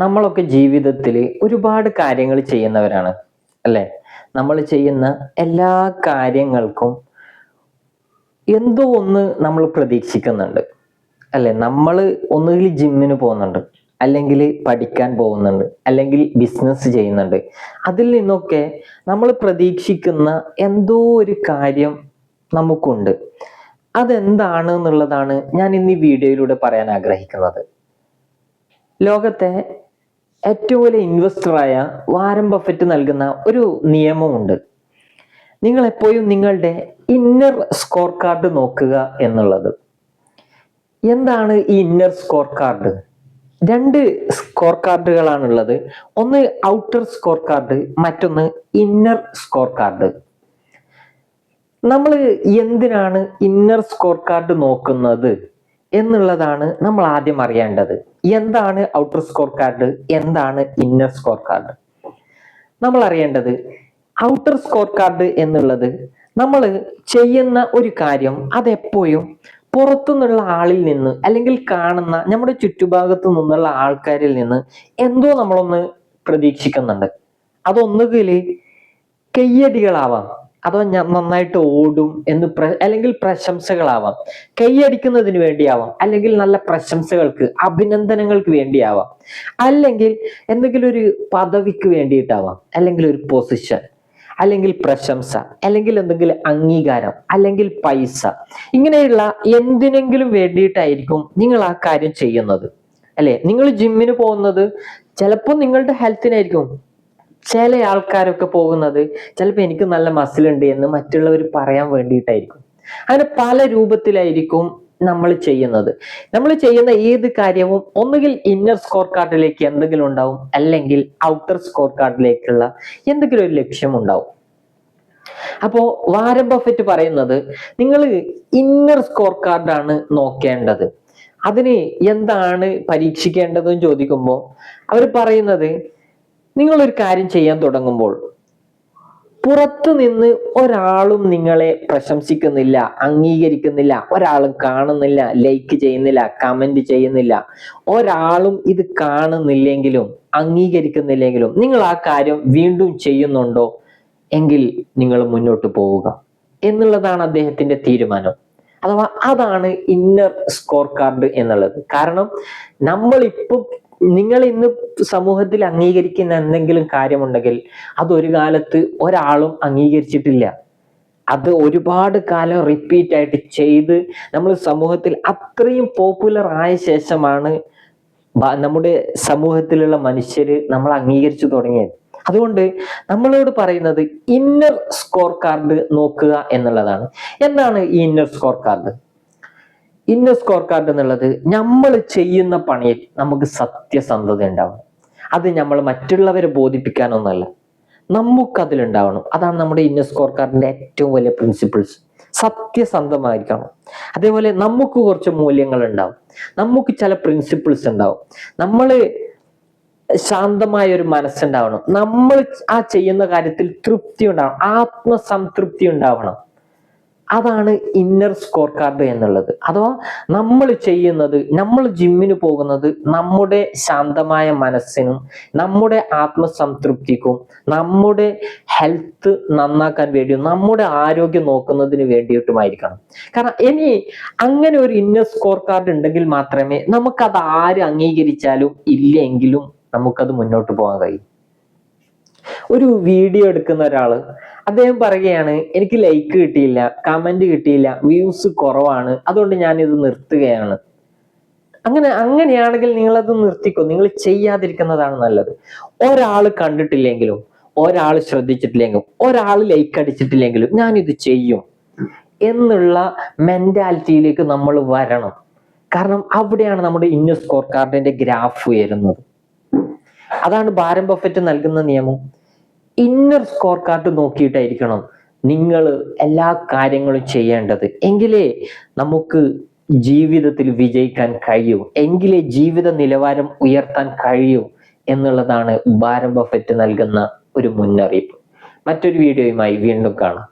നമ്മളൊക്കെ ജീവിതത്തിൽ ഒരുപാട് കാര്യങ്ങൾ ചെയ്യുന്നവരാണ് അല്ലേ? നമ്മൾ ചെയ്യുന്ന എല്ലാ കാര്യങ്ങൾക്കും എന്തോ ഒന്ന് നമ്മൾ പ്രതീക്ഷിക്കുന്നുണ്ട് അല്ലെ? നമ്മൾ ഒന്നുകിൽ ജിമ്മിന് പോകുന്നുണ്ട്, അല്ലെങ്കിൽ പഠിക്കാൻ പോകുന്നുണ്ട്, അല്ലെങ്കിൽ ബിസിനസ് ചെയ്യുന്നുണ്ട്. അതിൽ നിന്നൊക്കെ നമ്മൾ പ്രതീക്ഷിക്കുന്ന എന്തോ ഒരു കാര്യം നമുക്കുണ്ട്. അതെന്താണ് എന്നുള്ളതാണ് ഞാൻ ഇന്ന് ഈ വീഡിയോയിലൂടെ പറയാൻ ആഗ്രഹിക്കുന്നത്. ലോകത്തെ ഏറ്റവും വലിയ ഇൻവെസ്റ്ററായ വാരൻ ബഫറ്റ് നൽകുന്ന ഒരു നിയമമുണ്ട്. നിങ്ങൾ എപ്പോഴും നിങ്ങളുടെ ഇന്നർ സ്കോർ കാർഡ് നോക്കുക എന്നുള്ളത്. എന്താണ് ഈ ഇന്നർ സ്കോർ കാർഡ്? രണ്ട് സ്കോർ കാർഡുകളാണുള്ളത്. ഒന്ന് ഔട്ടർ സ്കോർ കാർഡ്, മറ്റൊന്ന് ഇന്നർ സ്കോർ കാർഡ്. നമ്മൾ എന്തിനാണ് ഇന്നർ സ്കോർ കാർഡ് നോക്കുന്നത് എന്നുള്ളതാണ് നമ്മൾ ആദ്യം അറിയേണ്ടത്. എന്താണ് ഔട്ടർ സ്കോർ കാർഡ്, എന്താണ് ഇന്നർ സ്കോർ കാർഡ്? നമ്മൾ അറിയേണ്ടത് ഔട്ടർ സ്കോർ കാർഡ് എന്നുള്ളത് നമ്മൾ ചെയ്യുന്ന ഒരു കാര്യം അതെപ്പോഴും പുറത്തുനിന്നുള്ള ആളിൽ നിന്ന് അല്ലെങ്കിൽ കാണുന്ന നമ്മുടെ ചുറ്റുഭാഗത്തു നിന്നുള്ള ആൾക്കാരിൽ നിന്ന് എന്തോ നമ്മളൊന്ന് പ്രതീക്ഷിക്കുന്നുണ്ട്. അതൊന്നുകിൽ കയ്യടികളാവാം, അതോ നന്നായിട്ട് ഓടും എന്ന് അല്ലെങ്കിൽ പ്രശംസകളാവാം. കൈയടിക്കുന്നതിന് വേണ്ടിയാവാം, അല്ലെങ്കിൽ നല്ല പ്രശംസകൾക്ക് അഭിനന്ദനങ്ങൾക്ക് വേണ്ടിയാവാം, അല്ലെങ്കിൽ എന്തെങ്കിലും ഒരു പദവിക്ക് വേണ്ടിയിട്ടാവാം, അല്ലെങ്കിൽ ഒരു പൊസിഷൻ, അല്ലെങ്കിൽ പ്രശംസ, അല്ലെങ്കിൽ എന്തെങ്കിലും അംഗീകാരം, അല്ലെങ്കിൽ പൈസ. ഇങ്ങനെയുള്ള എന്തിനെങ്കിലും വേണ്ടിയിട്ടായിരിക്കും നിങ്ങൾ ആ കാര്യം ചെയ്യുന്നത് അല്ലെ? നിങ്ങൾ ജിമ്മിന് പോകുന്നത് ചിലപ്പോൾ നിങ്ങളുടെ ഹെൽത്തിനായിരിക്കും. ചില ആൾക്കാരൊക്കെ പോകുന്നത് ചിലപ്പോൾ എനിക്ക് നല്ല മസിൽ ഉണ്ട് എന്ന് മറ്റുള്ളവർ പറയാൻ വേണ്ടിയിട്ടായിരിക്കും. അങ്ങനെ പല രൂപത്തിലായിരിക്കും നമ്മൾ ചെയ്യുന്നത്. നമ്മൾ ചെയ്യുന്ന ഏത് കാര്യവും ഒന്നുകിൽ ഇന്നർ സ്കോർ കാർഡിലേക്ക് എന്തെങ്കിലും ഉണ്ടാവും, അല്ലെങ്കിൽ ഔട്ടർ സ്കോർ കാർഡിലേക്കുള്ള എന്തെങ്കിലും ഒരു ലക്ഷ്യം ഉണ്ടാവും. അപ്പോ വാരൻ ബഫറ്റ് പറയുന്നത് നിങ്ങൾ ഇന്നർ സ്കോർ കാർഡാണ് നോക്കേണ്ടത്. അതിന് എന്താണ് പരീക്ഷിക്കേണ്ടതെന്ന് ചോദിക്കുമ്പോൾ അവർ പറയുന്നത്, നിങ്ങളൊരു കാര്യം ചെയ്യാൻ തുടങ്ങുമ്പോൾ പുറത്തു നിന്ന് ഒരാളും നിങ്ങളെ പ്രശംസിക്കുന്നില്ല, അംഗീകരിക്കുന്നില്ല, ഒരാളും കാണുന്നില്ല, ലൈക്ക് ചെയ്യുന്നില്ല, കമന്റ് ചെയ്യുന്നില്ല, ഒരാളും ഇത് കാണുന്നില്ലെങ്കിലും അംഗീകരിക്കുന്നില്ലെങ്കിലും നിങ്ങൾ ആ കാര്യം വീണ്ടും ചെയ്യുന്നുണ്ടോ എങ്കിൽ നിങ്ങൾ മുന്നോട്ട് പോവുക എന്നുള്ളതാണ് അദ്ദേഹത്തിന്റെ തീരുമാനം. അഥവാ അതാണ് ഇന്നർ സ്കോർ കാർഡ് എന്നുള്ളത്. കാരണം നിങ്ങൾ ഇന്ന് സമൂഹത്തിൽ അംഗീകരിക്കുന്ന എന്തെങ്കിലും കാര്യമുണ്ടെങ്കിൽ അതൊരു കാലത്ത് ഒരാളും അംഗീകരിച്ചിട്ടില്ല. അത് ഒരുപാട് കാലം റിപ്പീറ്റ് ആയിട്ട് ചെയ്ത് നമ്മൾ സമൂഹത്തിൽ അത്രയും പോപ്പുലർ ആയ ശേഷമാണ് നമ്മുടെ സമൂഹത്തിലുള്ള മനുഷ്യര് നമ്മൾ അംഗീകരിച്ചു തുടങ്ങിയത്. അതുകൊണ്ട് നമ്മളോട് പറയുന്നത് ഇന്നർ സ്കോർ കാർഡ് നോക്കുക എന്നുള്ളതാണ്. എന്താണ് ഈ inner score card? Inner score card എന്നുള്ളത് നമ്മൾ ചെയ്യുന്ന പണിയിൽ നമുക്ക് സത്യസന്ധത ഉണ്ടാവണം. അത് നമ്മൾ മറ്റുള്ളവരെ ബോധിപ്പിക്കാനൊന്നല്ല, നമുക്കതിലുണ്ടാവണം. അതാണ് നമ്മുടെ ഇന്നർ സ്കോർ കാർഡിന്റെ ഏറ്റവും വലിയ പ്രിൻസിപ്പിൾസ്. സത്യസന്ധമായിരിക്കണം. അതേപോലെ നമുക്ക് കുറച്ച് മൂല്യങ്ങൾ ഉണ്ടാവും, നമുക്ക് ചില പ്രിൻസിപ്പിൾസ് ഉണ്ടാവും, ശാന്തമായ ഒരു മനസ്സുണ്ടാവണം, നമ്മൾ ആ ചെയ്യുന്ന കാര്യത്തിൽ തൃപ്തി ഉണ്ടാവണം, ആത്മസംതൃപ്തി ഉണ്ടാവണം. അതാണ് ഇന്നർ സ്കോർ കാർഡ് എന്നുള്ളത്. അഥവാ നമ്മൾ ചെയ്യുന്നത്, നമ്മൾ ജിമ്മിന് പോകുന്നത് നമ്മുടെ ശാന്തമായ മനസ്സിനും നമ്മുടെ ആത്മസംതൃപ്തിക്കും നമ്മുടെ ഹെൽത്ത് നന്നാക്കാൻ വേണ്ടിയും നമ്മുടെ ആരോഗ്യം നോക്കുന്നതിന് വേണ്ടിയിട്ടുമായിരിക്കണം. കാരണം ഇനി അങ്ങനെ ഒരു ഇന്നർ സ്കോർ കാർഡ് ഉണ്ടെങ്കിൽ മാത്രമേ നമുക്കത് ആര് അംഗീകരിച്ചാലും ഇല്ലെങ്കിലും നമുക്കത് മുന്നോട്ട് പോകാൻ കഴിയും. ഒരു വീഡിയോ എടുക്കുന്ന ഒരാള് അദ്ദേഹം പറയുകയാണ്, എനിക്ക് ലൈക്ക് കിട്ടിയില്ല, കമന്റ് കിട്ടിയില്ല, വ്യൂസ് കുറവാണ്, അതുകൊണ്ട് ഞാൻ ഇത് നിർത്തുകയാണ്. അങ്ങനെയാണെങ്കിൽ നിങ്ങൾ അത് നിർത്തിക്കോ, നിങ്ങൾ ചെയ്യാതിരിക്കുന്നതാണ് നല്ലത്. ഒരാൾ കണ്ടിട്ടില്ലെങ്കിലും, ഒരാൾ ശ്രദ്ധിച്ചിട്ടില്ലെങ്കിലും, ഒരാൾ ലൈക്ക് അടിച്ചിട്ടില്ലെങ്കിലും ഞാൻ ഇത് ചെയ്യും എന്നുള്ള മെന്റാലിറ്റിയിലേക്ക് നമ്മൾ വരണം. കാരണം അവിടെയാണ് നമ്മുടെ ഇന്നർ സ്കോർ കാർഡിന്റെ ഗ്രാഫ് ഉയരുന്നത്. അതാണ് വാരൻ ബഫറ്റ് നൽകുന്ന നിയമം. ഇന്നർ സ്കോർ കാർഡ് നോക്കിയിട്ടായിരിക്കണം നിങ്ങൾ എല്ലാ കാര്യങ്ങളും ചെയ്യേണ്ടത്. എങ്കിലേ നമുക്ക് ജീവിതത്തിൽ വിജയിക്കാൻ കഴിയൂ, എങ്കിലേ ജീവിത നിലവാരം ഉയർത്താൻ കഴിയൂ എന്നുള്ളതാണ് വാരൻ ബഫറ്റ് നൽകുന്ന ഒരു മുന്നറിയിപ്പ്. മറ്റൊരു വീഡിയോയുമായി വീണ്ടും കാണാം.